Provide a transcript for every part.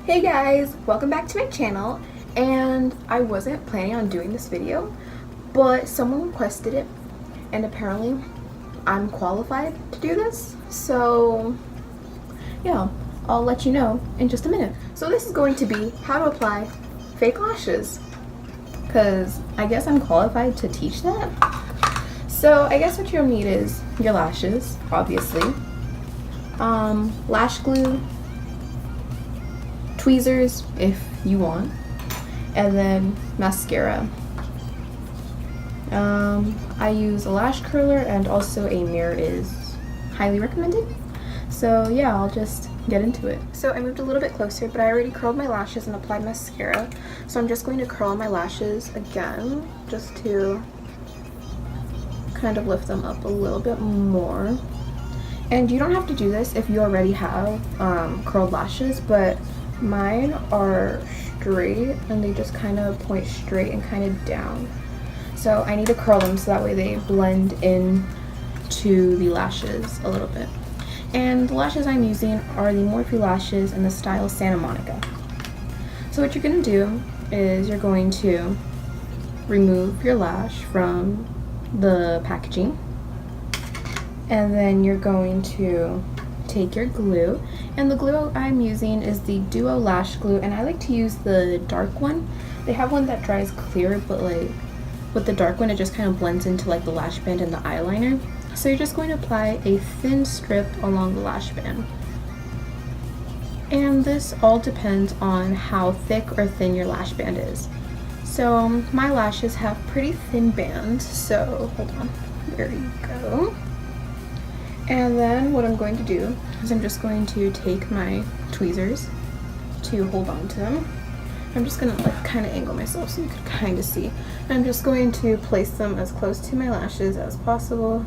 Hey guys, welcome back to my channel. And I wasn't planning on doing this video, but someone requested it and apparently I'm qualified to do this. So yeah, I'll let you know in just a minute. So this is going to be how to apply fake lashes, because I guess I'm qualified to teach that. So I guess what you'll need is your lashes, obviously, lash glue, tweezers if you want, and then mascara. I use a lash curler and also a mirror is highly recommended. So yeah, I'll just get into it. So I moved a little bit closer, but I already curled my lashes and applied mascara. So I'm just going to curl my lashes again, just to kind of lift them up a little bit more. And you don't have to do this if you already have curled lashes, but mine are straight and they just kind of point straight and kind of down. So I need to curl them so that way they blend in to the lashes a little bit. And the lashes I'm using are the Morphe lashes in the style Santa Monica. So what you're going to do is you're going to remove your lash from the packaging, and then you're going to take your glue, and the glue I'm using is the Duo Lash Glue, and I like to use the dark one. They have one that dries clear, but like with the dark one it just kind of blends into like the lash band and the eyeliner. So you're just going to apply a thin strip along the lash band, and this all depends on how thick or thin your lash band is. So my lashes have pretty thin bands, so hold on, there you go. And then what I'm going to do is I'm just going to take my tweezers to hold on to them. I'm just gonna like kind of angle myself so you can kind of see. I'm just going to place them as close to my lashes as possible.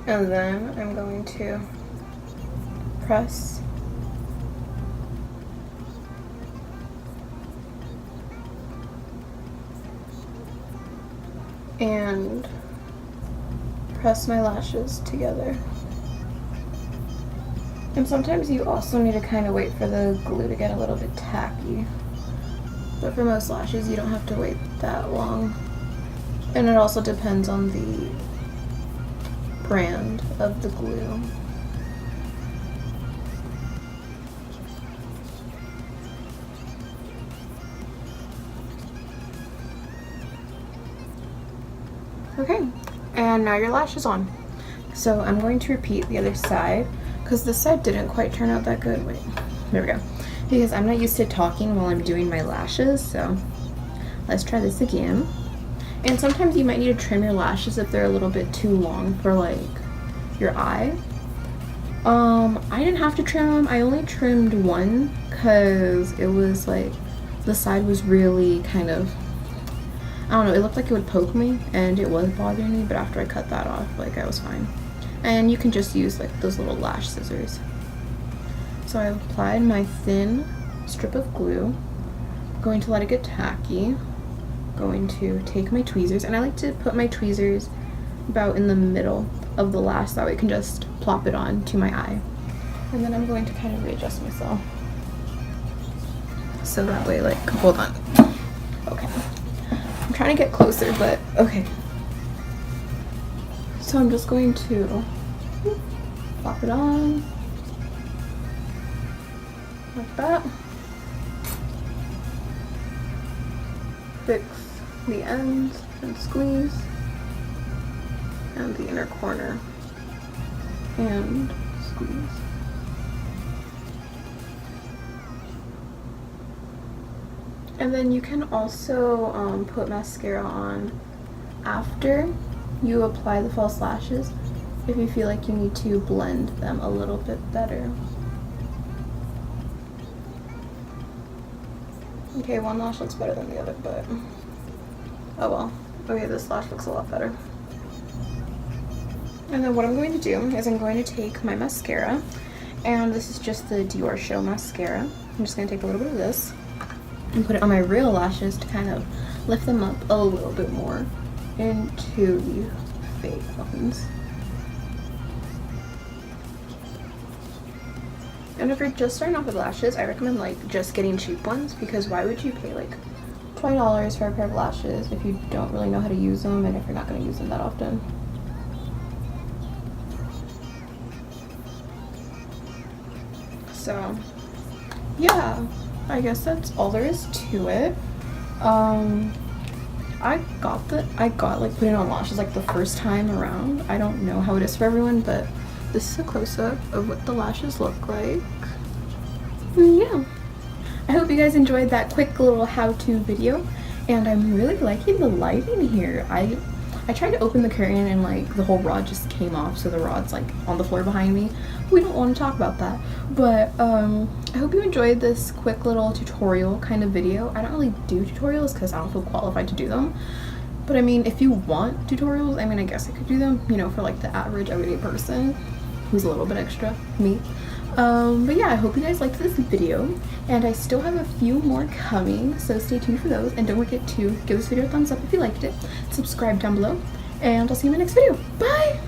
And then I'm going to press and press my lashes together. And sometimes you also need to kind of wait for the glue to get a little bit tacky, but for most lashes you don't have to wait that long. And it also depends on the brand of the glue. Okay, and now your lash is on. So I'm going to repeat the other side because this side didn't quite turn out that good. Wait, there we go. Because I'm not used to talking while I'm doing my lashes, so let's try this again. And sometimes you might need to trim your lashes if they're a little bit too long for like your eye. I didn't have to trim them. I only trimmed one because it was like the side was really kind of, I don't know, it looked like it would poke me and it was bothering me, but after I cut that off, like I was fine. And you can just use like those little lash scissors. So I applied my thin strip of glue, going to let it get tacky, going to take my tweezers, and I like to put my tweezers about in the middle of the lash, that way I can just plop it on to my eye. And then I'm going to kind of readjust myself. So that way, like, hold on. Okay. I'm trying to get closer, but okay. So I'm just going to pop it on like that. Fix the ends and squeeze, and the inner corner and squeeze. And then you can also put mascara on after you apply the false lashes if you feel like you need to blend them a little bit better. Okay, one lash looks better than the other, but oh well. Okay, this lash looks a lot better. And then what I'm going to do is I'm going to take my mascara, and this is just the Dior Show mascara. I'm just going to take a little bit of this and put it on my real lashes to kind of lift them up a little bit more into the fake ones. And if you're just starting off with lashes, I recommend like just getting cheap ones, because why would you pay like $20 for a pair of lashes if you don't really know how to use them and if you're not going to use them that often? So yeah, I guess that's all there is to it. I got like putting on lashes like the first time around. I don't know how it is for everyone, but this is a close-up of what the lashes look like. Yeah, I hope you guys enjoyed that quick little how-to video, and I'm really liking the lighting here. I tried to open the curtain and like the whole rod just came off, so the rod's like on the floor behind me. We don't want to talk about that, but I hope you enjoyed this quick little tutorial kind of video. I don't really do tutorials because I don't feel qualified to do them, but I mean, if you want tutorials, I mean, I guess I could do them, you know, for like the average everyday person who's a little bit extra, me. But yeah, I hope you guys liked this video, and I still have a few more coming, so stay tuned for those, and don't forget to give this video a thumbs up if you liked it, subscribe down below, and I'll see you in my next video. Bye!